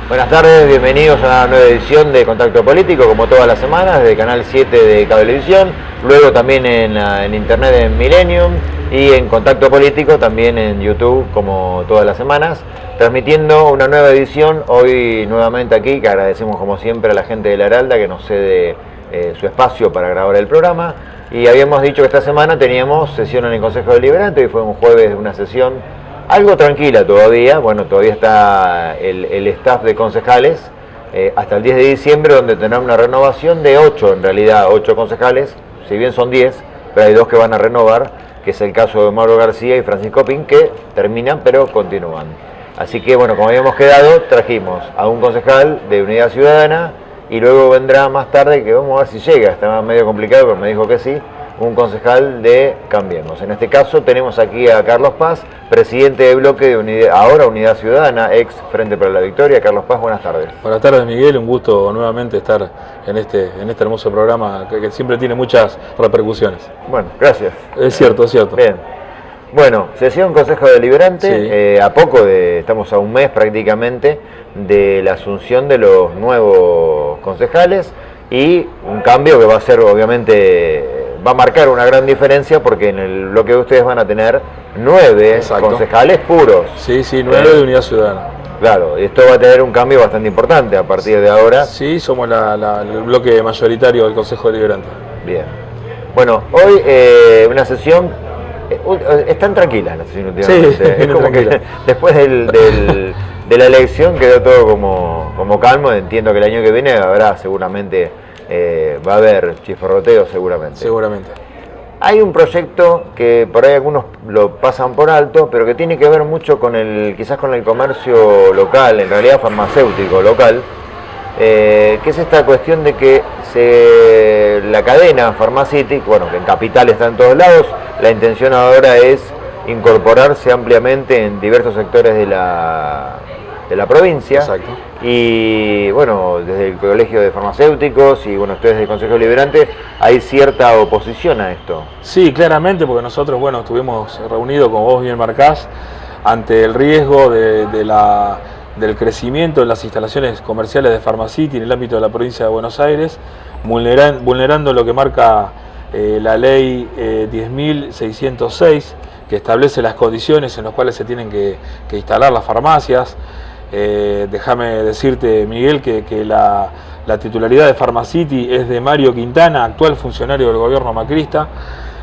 Buenas tardes, bienvenidos a una nueva edición de Contacto Político, como todas las semanas, de Canal 7 de Cablevisión, luego también en Internet en Millennium y en Contacto Político también en YouTube, como todas las semanas, transmitiendo una nueva edición, hoy nuevamente aquí, que agradecemos como siempre a la gente de La Heralda que nos cede su espacio para grabar el programa, y habíamos dicho que esta semana teníamos sesión en el Consejo Deliberante, hoy fue un jueves de una sesión algo tranquila todavía. Bueno, todavía está el staff de concejales hasta el 10 de diciembre, donde tendrá una renovación de 8, en realidad 8 concejales, si bien son 10, pero hay 2 que van a renovar, que es el caso de Mauro García y Francisco Pin, que terminan pero continúan. Así que bueno, como habíamos quedado, trajimos a un concejal de Unidad Ciudadana y luego vendrá más tarde, que vamos a ver si llega, está medio complicado, pero me dijo que sí, un concejal de Cambiemos. En este caso tenemos aquí a Carlos Paz, presidente de bloque de ahora Unidad Ciudadana, ex Frente para la Victoria. Carlos Paz, buenas tardes. Buenas tardes, Miguel, un gusto nuevamente estar en este hermoso programa que siempre tiene muchas repercusiones. Bueno, gracias. Es cierto, es cierto. Bien. Bueno, sesión Consejo Deliberante, sí. Estamos a un mes prácticamente de la asunción de los nuevos concejales y un cambio que va a ser obviamente... va a marcar una gran diferencia porque en el bloque de ustedes van a tener 9 Exacto. concejales puros. Sí, 9 de Unidad Ciudadana. Claro, esto va a tener un cambio bastante importante a partir de ahora. Sí, somos el bloque mayoritario del Consejo Deliberante. Bien. Bueno, hoy una sesión, están tranquilas la sesión últimamente. Sí, es como tranquila. Que después de la elección quedó todo como calmo. Entiendo que el año que viene habrá seguramente... va a haber chisporroteo seguramente. Seguramente. Hay un proyecto que por ahí algunos lo pasan por alto, pero que tiene que ver mucho con quizás con el comercio local, en realidad farmacéutico local, que es esta cuestión de que la cadena Pharmacity, bueno, que en Capital está en todos lados, la intención ahora es incorporarse ampliamente en diversos sectores de la provincia. Exacto. Y bueno, desde el Colegio de Farmacéuticos y bueno, ustedes del Consejo Deliberante, hay cierta oposición a esto. Sí, claramente, porque nosotros, bueno, estuvimos reunidos, como vos bien marcás, ante el riesgo del crecimiento en las instalaciones comerciales de Pharmacity en el ámbito de la provincia de Buenos Aires, vulnerando lo que marca la ley 10.606, que establece las condiciones en las cuales se tienen que instalar las farmacias. Déjame decirte, Miguel, que la titularidad de Pharmacity es de Mario Quintana, actual funcionario del gobierno macrista,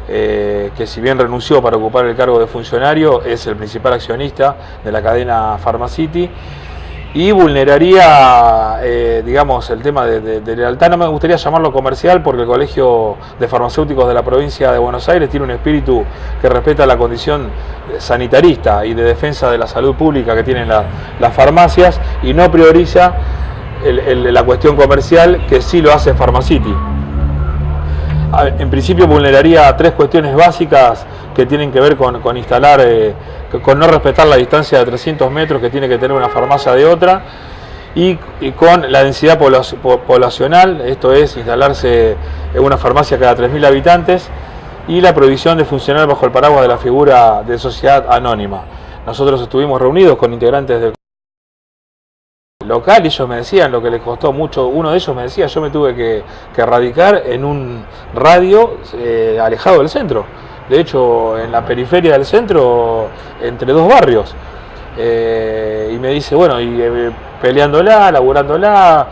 que si bien renunció para ocupar el cargo de funcionario, es el principal accionista de la cadena Pharmacity y vulneraría, digamos, el tema de lealtad. No me gustaría llamarlo comercial porque el Colegio de Farmacéuticos de la provincia de Buenos Aires tiene un espíritu que respeta la condición sanitarista y de defensa de la salud pública que tienen las farmacias y no prioriza la cuestión comercial, que sí lo hace Pharmacity. En principio vulneraría 3 cuestiones básicas que tienen que ver con instalar, con no respetar la distancia de 300 metros que tiene que tener una farmacia de otra y con la densidad poblacional, esto es instalarse en una farmacia cada 3.000 habitantes y la prohibición de funcionar bajo el paraguas de la figura de sociedad anónima. Nosotros estuvimos reunidos con integrantes del local y ellos me decían lo que les costó mucho. Uno de ellos me decía: yo me tuve que radicar en un radio alejado del centro, de hecho en la periferia del centro, entre 2 barrios, y me dice, bueno, peleándola, laburándola,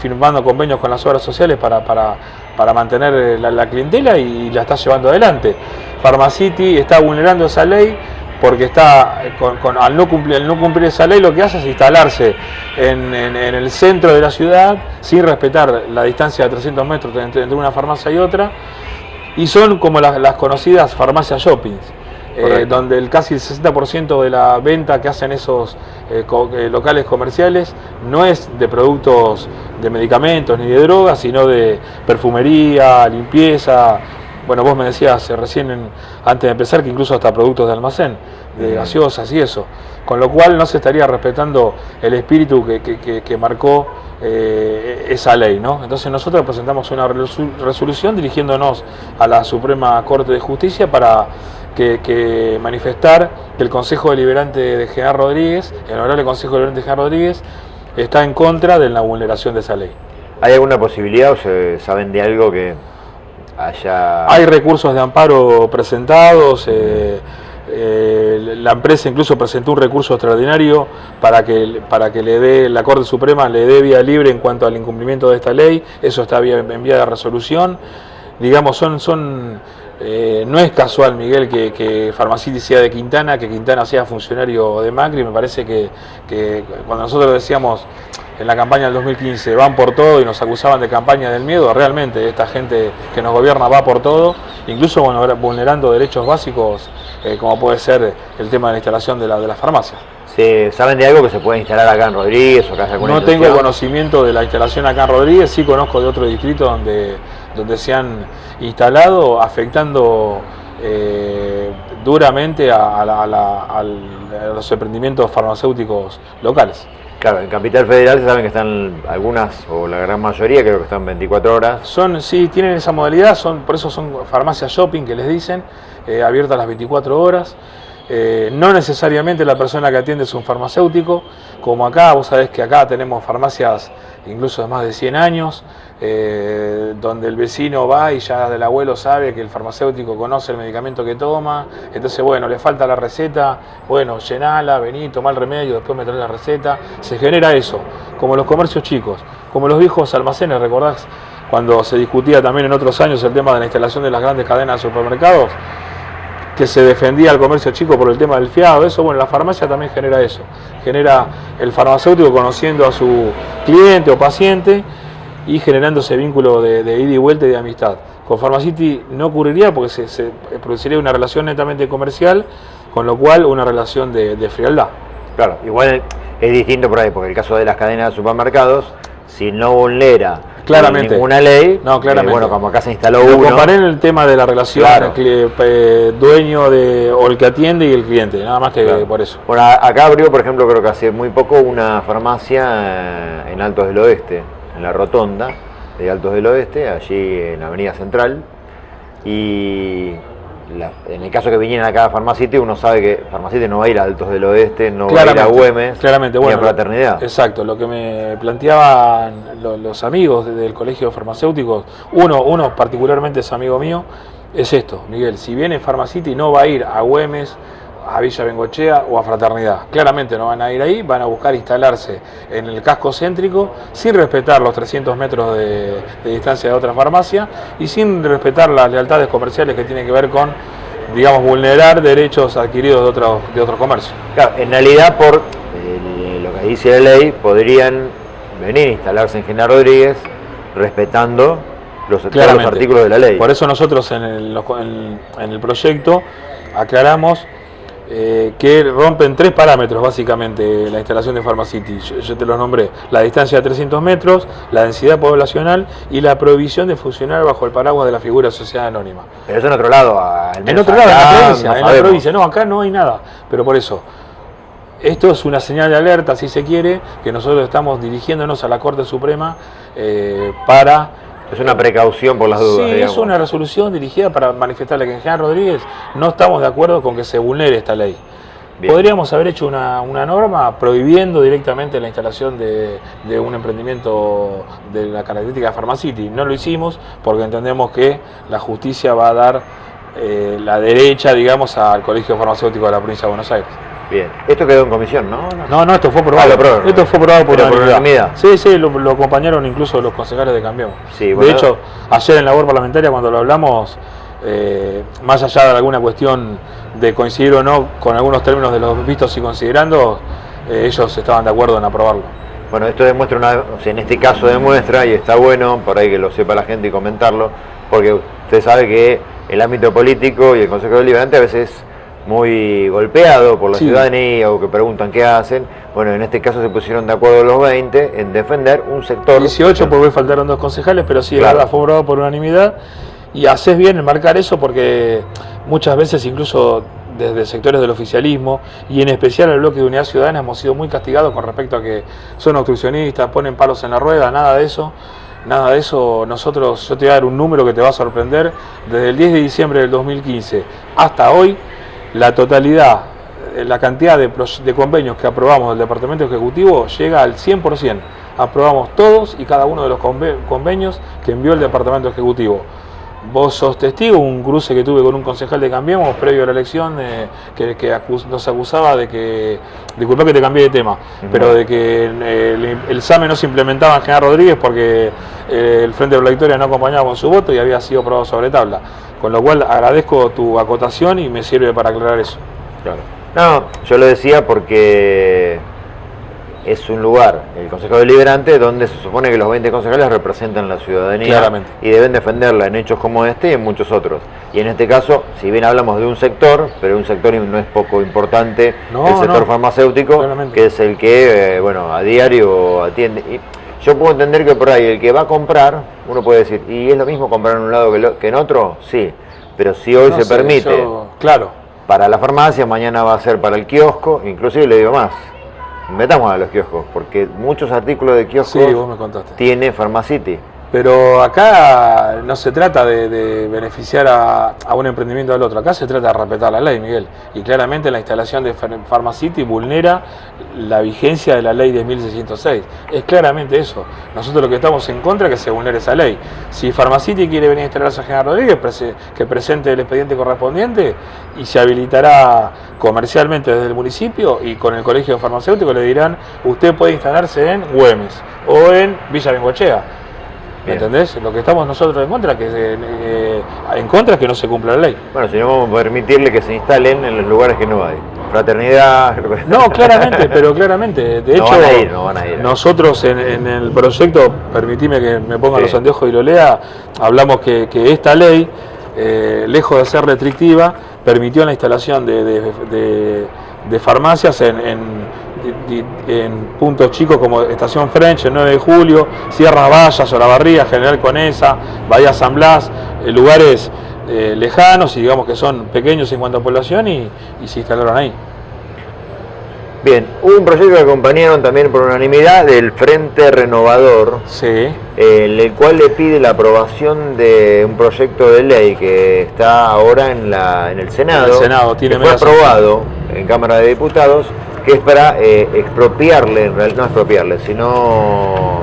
firmando convenios con las obras sociales para mantener la clientela y la está llevando adelante. Pharmacity está vulnerando esa ley porque está al no cumplir esa ley, lo que hace es instalarse en el centro de la ciudad sin respetar la distancia de 300 metros entre una farmacia y otra, y son como las conocidas farmacias shoppings, donde casi el 60% de la venta que hacen esos locales comerciales no es de productos de medicamentos ni de drogas, sino de perfumería, limpieza. Bueno, vos me decías recién, antes de empezar, que incluso hasta productos de almacén, de gaseosas y eso. Con lo cual no se estaría respetando el espíritu que marcó esa ley, ¿no? Entonces nosotros presentamos una resolución dirigiéndonos a la Suprema Corte de Justicia para manifestar que el Consejo Deliberante de General Rodríguez, el Honorable Consejo Deliberante de General Rodríguez, está en contra de la vulneración de esa ley. ¿Hay alguna posibilidad o saben de algo que haya...? Hay recursos de amparo presentados, la empresa incluso presentó un recurso extraordinario para que le dé, la Corte Suprema le dé vía libre en cuanto al incumplimiento de esta ley. Eso está en vía de resolución. Digamos, no es casual, Miguel, que Pharmacity sea de Quintana, que Quintana sea funcionario de Macri. Me parece que cuando nosotros decíamos en la campaña del 2015, van por todo, y nos acusaban de campaña del miedo, realmente esta gente que nos gobierna va por todo, incluso vulnerando derechos básicos, como puede ser el tema de la instalación de la farmacia. ¿Saben de algo que se puede instalar acá en Rodríguez o que haya alguna No tengo conocimiento de la instalación acá en Rodríguez, sí conozco de otro distrito donde se han instalado, afectando duramente a los emprendimientos farmacéuticos locales. Claro, en Capital Federal se saben que están algunas, o la gran mayoría, creo que están 24 horas. Sí, tienen esa modalidad, por eso son farmacias shopping que les dicen, abiertas las 24 horas. No necesariamente la persona que atiende es un farmacéutico, como acá, vos sabés que acá tenemos farmacias incluso de más de 100 años, donde el vecino va y ya del abuelo sabe que el farmacéutico conoce el medicamento que toma, entonces bueno, le falta la receta, bueno, llenala, vení, tomá el remedio, después me traes la receta. Se genera eso, como los comercios chicos, como los viejos almacenes. ¿Recordás cuando se discutía también en otros años el tema de la instalación de las grandes cadenas de supermercados, que se defendía al comercio chico por el tema del fiado? Eso, bueno, la farmacia también genera eso, genera el farmacéutico conociendo a su cliente o paciente y generando ese vínculo de ida y vuelta y de amistad. Con Pharmacity no ocurriría porque se produciría una relación netamente comercial, con lo cual una relación de frialdad. Claro, igual es distinto por ahí, porque el caso de las cadenas de supermercados, si no vulnera claramente ninguna ley, no, claramente. Bueno, como acá se instaló Lo uno... comparé en el tema de la relación, claro, dueño o el que atiende y el cliente, nada más que claro, por eso. Bueno, acá abrió, por ejemplo, creo que hace muy poco, una farmacia en Altos del Oeste, en la rotonda de Altos del Oeste, allí en la Avenida Central, y en el caso que vinieran acá a Pharmacity, uno sabe que Pharmacity no va a ir a Altos del Oeste, no va a ir a Güemes, claramente, ni bueno, a Fraternidad. Exacto, lo que me planteaban los amigos del Colegio de Farmacéuticos, uno particularmente es amigo mío, es esto: Miguel, si viene Pharmacity no va a ir a Güemes, a Villa Bengochea o a Fraternidad. Claramente no van a ir ahí, van a buscar instalarse en el casco céntrico sin respetar los 300 metros de distancia de otra farmacia y sin respetar las lealtades comerciales que tienen que ver con, digamos, vulnerar derechos adquiridos de otros comercios. Claro, en realidad, por lo que dice la ley, podrían venir a instalarse en General Rodríguez respetando todos los artículos de la ley. Por eso nosotros en el proyecto aclaramos que rompen 3 parámetros básicamente la instalación de Pharmacity. Yo te los nombré: la distancia de 300 metros, la densidad poblacional y la prohibición de funcionar bajo el paraguas de la figura de sociedad anónima. Pero eso en otro lado, en otro lado, en la provincia, no, acá no hay nada. Pero por eso, esto es una señal de alerta, si se quiere, que nosotros estamos dirigiéndonos a la Corte Suprema para... Es una precaución por las dudas. Sí, digamos. Es una resolución dirigida para manifestarle que en General Rodríguez no estamos de acuerdo con que se vulnere esta ley. Bien. Podríamos haber hecho una norma prohibiendo directamente la instalación de un emprendimiento de la característica de Pharmacity. No lo hicimos porque entendemos que la justicia va a dar la derecha, digamos, al Colegio Farmacéutico de la Provincia de Buenos Aires. Bien, esto quedó en comisión, ¿no? No, esto fue aprobado. Esto fue aprobado por unanimidad. Sí, lo acompañaron incluso los concejales de Cambiemos. Sí, bueno. De hecho, ayer en labor parlamentaria, cuando lo hablamos, más allá de alguna cuestión de coincidir o no con algunos términos de los vistos y considerando, ellos estaban de acuerdo en aprobarlo. Bueno, esto demuestra, en este caso demuestra, y está bueno, por ahí que lo sepa la gente y comentarlo, porque usted sabe que el ámbito político y el Consejo Deliberante a veces muy golpeado por la ciudadanía o que preguntan qué hacen. Bueno, en este caso se pusieron de acuerdo los 20 en defender un sector. 18 porque faltaron 2 concejales, pero sí, claro, fue aprobado por unanimidad. Y haces bien en marcar eso porque muchas veces, incluso desde sectores del oficialismo y en especial el bloque de Unidad Ciudadana, hemos sido muy castigados con respecto a que son obstruccionistas, ponen palos en la rueda. Nada de eso. Nada de eso. Nosotros, yo te voy a dar un número que te va a sorprender. Desde el 10 de diciembre del 2015 hasta hoy, la totalidad la cantidad de convenios que aprobamos del Departamento Ejecutivo llega al 100%. Aprobamos todos y cada uno de los convenios que envió el Departamento Ejecutivo. Vos sos testigo, un cruce que tuve con un concejal de Cambiemos previo a la elección, que nos acusaba de que, disculpa que te cambié de tema, pero de que el SAME no se implementaba en General Rodríguez porque el Frente por la Victoria no acompañaba con su voto y había sido aprobado sobre tabla. Con lo cual agradezco tu acotación y me sirve para aclarar eso. Claro. No, yo lo decía porque es un lugar, el Consejo Deliberante, donde se supone que los 20 concejales representan la ciudadanía. Claramente. Y deben defenderla en hechos como este y en muchos otros. Y en este caso, si bien hablamos de un sector, pero un sector no es poco importante, el sector farmacéutico, claramente, que es el que, bueno, a diario atiende. Y yo puedo entender que por ahí el que va a comprar, uno puede decir, ¿y es lo mismo comprar en un lado que en otro? Sí, pero si hoy se permite, claro, para la farmacia, mañana va a ser para el kiosco, inclusive le digo más, metamos a los kioscos, porque muchos artículos de kioscos tiene Pharmacity. Pero acá no se trata de beneficiar a un emprendimiento al otro, acá se trata de respetar la ley, Miguel. Y claramente la instalación de Pharmacity vulnera la vigencia de la ley 10.606. Es claramente eso. Nosotros lo que estamos en contra es que se vulnere esa ley. Si Pharmacity quiere venir a instalarse a General Rodríguez, que presente el expediente correspondiente y se habilitará comercialmente desde el municipio, y con el colegio farmacéutico le dirán, usted puede instalarse en Güemes o en Villa Bengoechea. ¿Me entendés? Lo que estamos nosotros en contra es que no se cumpla la ley. Bueno, si no vamos a permitirle que se instalen en los lugares que no hay. Fraternidad. No, claramente, pero claramente. De hecho, no van a ir. Nosotros en el proyecto, permitime que me ponga los anteojos y lo lea, hablamos que esta ley, lejos de ser restrictiva, permitió la instalación de farmacias en puntos chicos como Estación French, el 9 de julio, Sierra Vallas, Olavarría, General Conesa, Bahía San Blas, lugares lejanos y digamos que son pequeños en cuanto a población y se instalaron ahí. Bien, hubo un proyecto que acompañaron también por unanimidad del Frente Renovador, el cual le pide la aprobación de un proyecto de ley que está ahora en el Senado, que fue aprobado en Cámara de Diputados, que es para expropiarle, no expropiarle, sino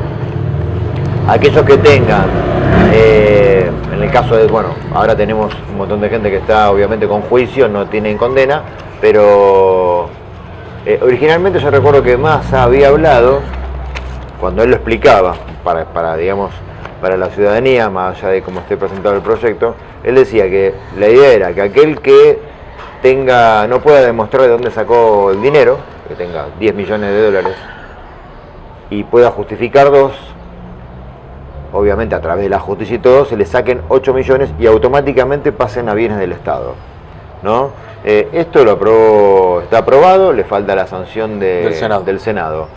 aquellos que tengan, en el caso de, bueno, ahora tenemos un montón de gente que está obviamente con juicio, no tienen condena, pero originalmente yo recuerdo que Massa había hablado, cuando él lo explicaba, digamos, para la ciudadanía, más allá de cómo esté presentado el proyecto, él decía que la idea era que aquel que no pueda demostrar de dónde sacó el dinero, que tenga 10 millones de dólares y pueda justificar 2, obviamente a través de la justicia y todo, se le saquen 8 millones y automáticamente pasen a bienes del Estado, ¿no? Esto está aprobado, le falta la sanción del Senado.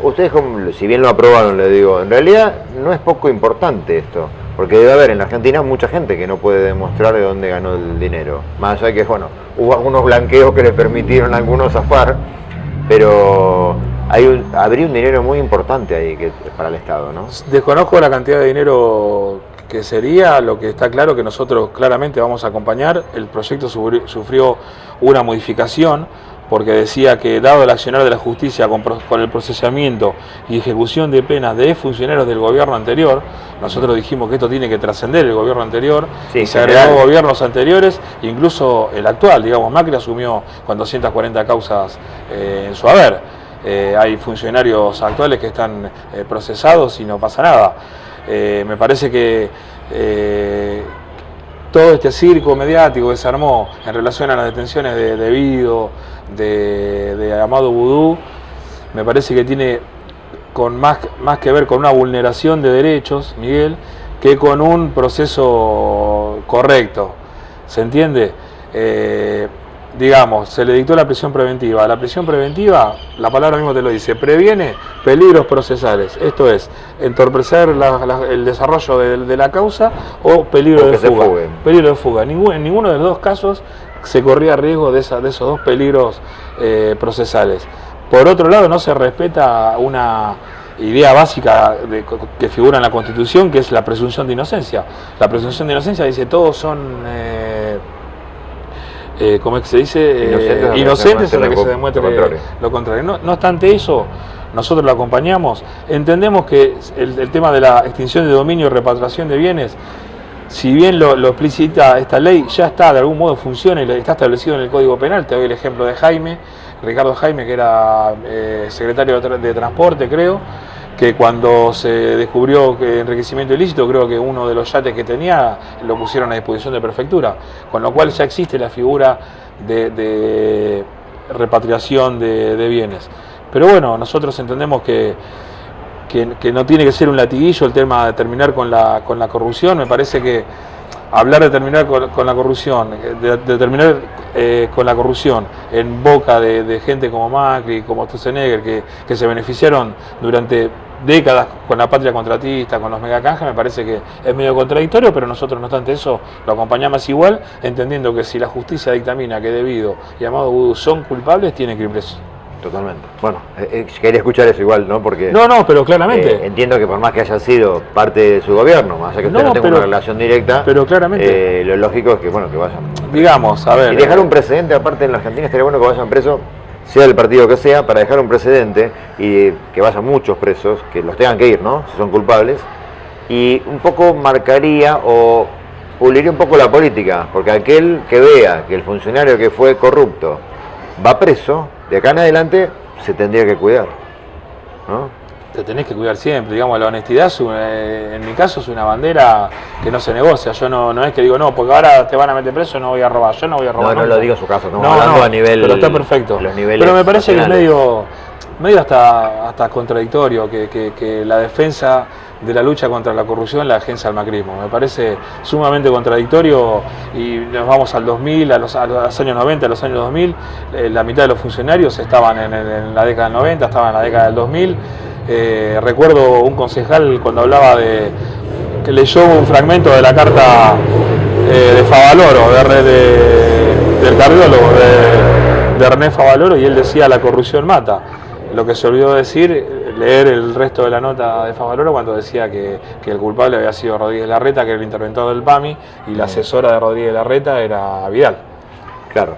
Ustedes, si bien lo aprobaron, le digo, en realidad no es poco importante esto, porque debe haber en la Argentina mucha gente que no puede demostrar de dónde ganó el dinero. Más allá de que, bueno, hubo algunos blanqueos que les permitieron a algunos zafar, pero habría un dinero muy importante ahí para el Estado, ¿no? Desconozco la cantidad de dinero que sería, lo que está claro que nosotros claramente vamos a acompañar. El proyecto sufrió una modificación, porque decía que dado el accionar de la justicia con el procesamiento y ejecución de penas de funcionarios del gobierno anterior, nosotros dijimos que esto tiene que trascender el gobierno anterior, y se agregó gobiernos anteriores, incluso el actual, digamos, Macri asumió con 240 causas en su haber. Hay funcionarios actuales que están procesados y no pasa nada. Me parece que todo este circo mediático que se armó en relación a las detenciones de Vido, de Amado Vudú, me parece que tiene más que ver con una vulneración de derechos, Miguel, que con un proceso correcto. ¿Se entiende? Digamos, se le dictó la prisión preventiva. La prisión preventiva, la palabra mismo te lo dice, previene peligros procesales. Esto es, entorpecer el desarrollo de la causa o peligro de fuga. Peligro de fuga. En ninguno de los dos casos se corría riesgo de esos dos peligros procesales. Por otro lado, no se respeta una idea básica que figura en la Constitución, que es la presunción de inocencia. La presunción de inocencia dice todos son ¿cómo es que se dice? Inocentes hasta que se demuestre lo contrario. No obstante eso, nosotros lo acompañamos. Entendemos que el tema de la extinción de dominio y repatriación de bienes, si bien lo explicita esta ley, ya está, de algún modo funciona y está establecido en el Código Penal. Te doy el ejemplo de Ricardo Jaime, que era secretario de Transporte, creo, que cuando se descubrió que enriquecimiento ilícito, creo que uno de los yates que tenía lo pusieron a disposición de prefectura, con lo cual ya existe la figura de repatriación de bienes. Pero bueno, nosotros entendemos que no tiene que ser un latiguillo el tema de terminar con la corrupción. Me parece que hablar de terminar con la corrupción, de terminar con la corrupción en boca de gente como Macri, como Sturzenegger, que se beneficiaron durante décadas con la patria contratista, con los megacanjes, me parece que es medio contradictorio, pero nosotros, no obstante eso, lo acompañamos igual, entendiendo que si la justicia dictamina que Debido y Amado Vudú son culpables, tienen que ir presos. Totalmente. Bueno, quería escuchar eso igual, ¿no? Porque no, pero claramente. Entiendo que por más que haya sido parte de su gobierno, más allá que usted no tenga una relación directa, pero claramente. Lo lógico es que, bueno, que vayan. Digamos, a ver. Y dejar un precedente, aparte en la Argentina estaría bueno que vayan presos, sea del partido que sea, para dejar un precedente y que vayan muchos presos, que los tengan que ir, ¿no? Si son culpables. Y un poco marcaría o puliría un poco la política, porque aquel que vea que el funcionario que fue corrupto va preso, de acá en adelante se tendría que cuidar, ¿no? Te tenés que cuidar siempre, digamos, la honestidad en mi caso es una bandera que no se negocia. Yo no es que digo, no, porque ahora te van a meter preso, no voy a robar, yo no voy a robar. No lo digo en su caso, estamos hablando a nivel. Pero está perfecto. Pero me parece que es medio hasta contradictorio que la defensa de la lucha contra la corrupción la agencia al macrismo. Me parece sumamente contradictorio y nos vamos al 2000, a los años 90, a los años 2000, la mitad de los funcionarios estaban en la década del 90, estaban en la década del 2000. Recuerdo un concejal cuando hablaba que leyó un fragmento de la carta de Favaloro, del cardiólogo de René Favaloro, y él decía: la corrupción mata. Lo que se olvidó decir, leer el resto de la nota de Favaloro, cuando decía que el culpable había sido Rodríguez Larreta, que era el interventor del PAMI, y la asesora de Rodríguez Larreta era Vidal. Claro,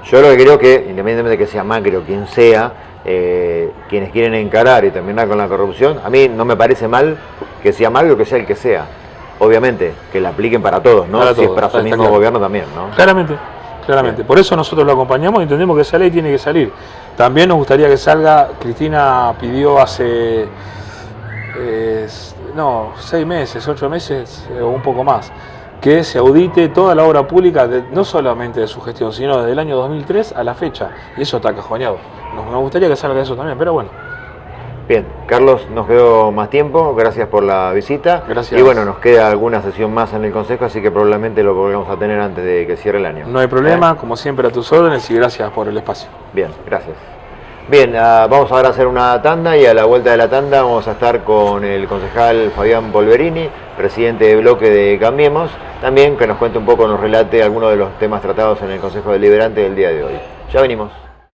yo lo que creo que, independientemente de que sea Macri o quien sea, quienes quieren encarar y terminar con la corrupción, a mí no me parece mal que sea Macri o que sea el que sea. Obviamente, que la apliquen para todos, ¿no? Si es para su mismo gobierno también, ¿no? Claramente. Por eso nosotros lo acompañamos y entendemos que esa ley tiene que salir. También nos gustaría que salga. Cristina pidió hace 6 meses, 8 meses o un poco más, que se audite toda la obra pública, no solamente de su gestión, sino desde el año 2003 a la fecha. Y eso está cajoneado. Nos gustaría que salga eso también, pero bueno. Bien, Carlos, nos quedó más tiempo, gracias por la visita. Gracias. Y bueno, nos queda alguna sesión más en el Consejo, así que probablemente lo volvemos a tener antes de que cierre el año. No hay problema, como siempre a tus órdenes y gracias por el espacio. Bien, gracias. Bien, vamos ahora a hacer una tanda y a la vuelta de la tanda vamos a estar con el concejal Fabián Polverini, presidente de bloque de Cambiemos, también que nos cuente un poco, nos relate algunos de los temas tratados en el Consejo Deliberante del día de hoy. Ya venimos.